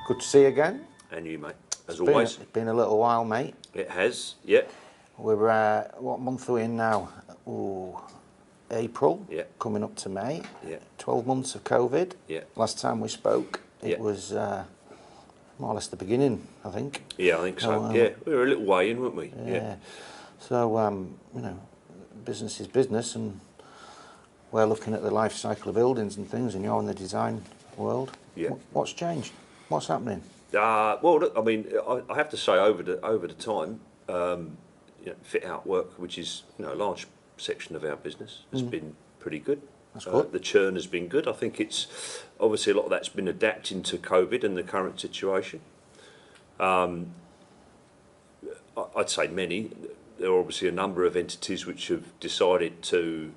Good to see you again. And you, mate, as always. It's been a little while, mate. It has, yeah. We're, what month are we in now? Ooh, April, Yeah. coming up to May. Yeah. 12 months of COVID. Yeah. Last time we spoke, it Yeah. was more or less the beginning, I think. Yeah, I think so. Yeah, we were a little way in, weren't we? Yeah. So, you know, business is business, and we're looking at the life cycle of buildings and things, and you're in the design world. Yeah. What's changed? What's happening? Well, look, I mean, I have to say, over the time, you know, fit out work, which is, you know, a large section of our business, has been pretty good. That's good. The churn has been good. I think it's obviously a lot of that's been adapting to COVID and the current situation. I'd say many. There are obviously a number of entities which have decided to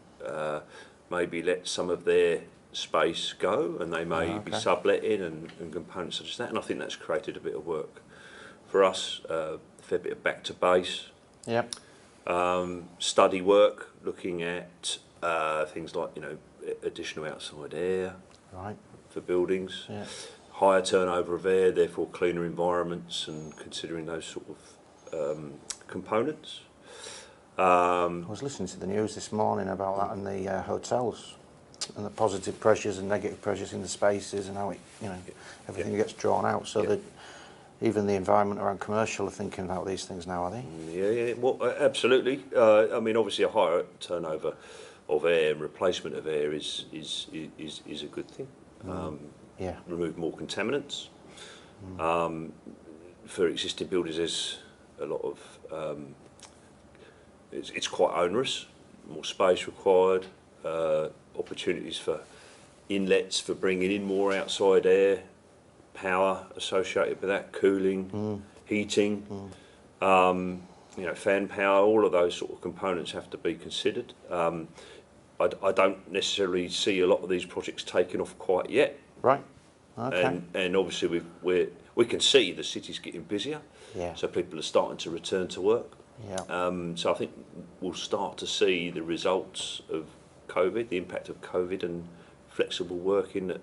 maybe let some of their space go, and they may be subletting and components such as that, and I think that's created a bit of work for us, a fair bit of back to base. Yep. Study work, looking at things like, you know, additional outside air for buildings, higher turnover of air, therefore cleaner environments, and considering those sort of components. I was listening to the news this morning about that in the hotels, and the positive pressures and negative pressures in the spaces, and how it, you know, everything gets drawn out, so that even the environment around commercial are thinking about these things now, are they? Yeah, well, absolutely. I mean, obviously, a higher turnover of air and replacement of air is a good thing. Remove more contaminants. For existing buildings, there's a lot of it's quite onerous. More space required. Opportunities for inlets for bringing in more outside air, power associated with that, cooling, heating, you know, fan power. All of those sort of components have to be considered. I don't necessarily see a lot of these projects taking off quite yet. Right. Okay. And obviously we can see the city's getting busier. Yeah. So people are starting to return to work. Yeah. So I think we'll start to see the results of COVID, the impact of COVID and flexible working that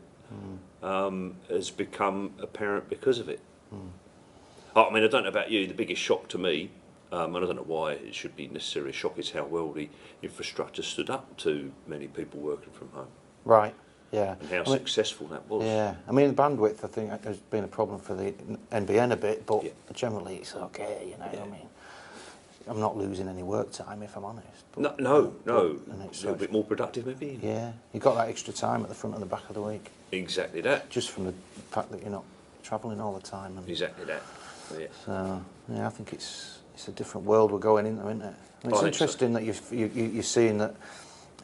has become apparent because of it. I mean, I don't know about you, the biggest shock to me, and I don't know why it should be necessarily a shock, is how well the infrastructure stood up to many people working from home. Right, yeah. And how successful that was. Yeah, I mean, the bandwidth, I think, has been a problem for the NBN a bit, but generally it's okay, you know, I mean. I'm not losing any work time, if I'm honest. But, no. And it's a little bit more productive, maybe. Yeah, you've got that extra time at the front and the back of the week. Exactly that. Just from the fact that you're not travelling all the time. And exactly that. Yeah. So yeah, I think it's a different world we're going into, isn't it? And it's interesting that you're seeing that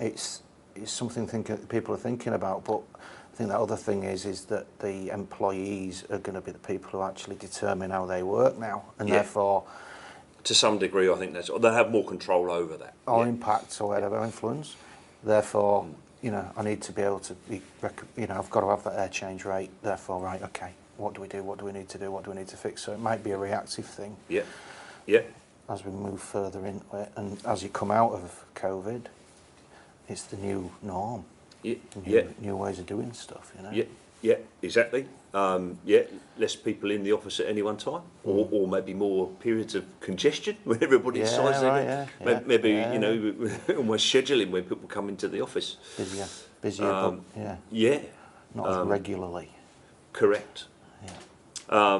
it's something people are thinking about, but I think the other thing is that the employees are going to be the people who actually determine how they work now, and therefore, to some degree, I think they'll have more control over that. Or impact or whatever influence. Therefore, you know, I need to be able to, you know, I've got to have that air change rate. Therefore, right, okay, what do we do? What do we need to do? What do we need to fix? So it might be a reactive thing. Yeah, yeah. As we move further into it, and as you come out of COVID, it's the new norm. Yeah, new ways of doing stuff. You know. Yeah, exactly. Less people in the office at any one time, or maybe more periods of congestion when everybody decides maybe you know, almost scheduling when people come into the office. Busier, but not as regularly. Correct. Yeah.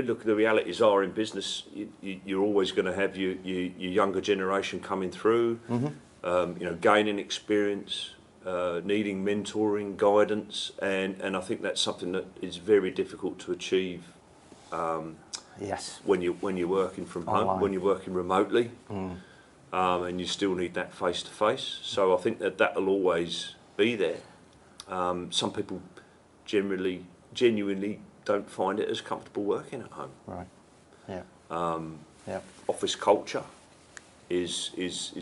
Look, the realities are in business, you're always going to have your younger generation coming through, you know, gaining experience. Needing mentoring, guidance, and I think that's something that is very difficult to achieve. When you're working from home, when you're working remotely, and you still need that face to face. So I think that'll always be there. Some people genuinely don't find it as comfortable working at home. Right. Yeah. Office culture is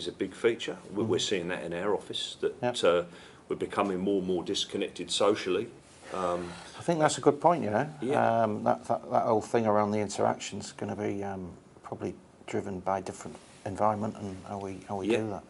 a big feature. We're seeing that in our office, that we're becoming more and more disconnected socially. I think that's a good point, you know. Yeah. That whole thing around the interaction's going to be probably driven by different environment and how we do that.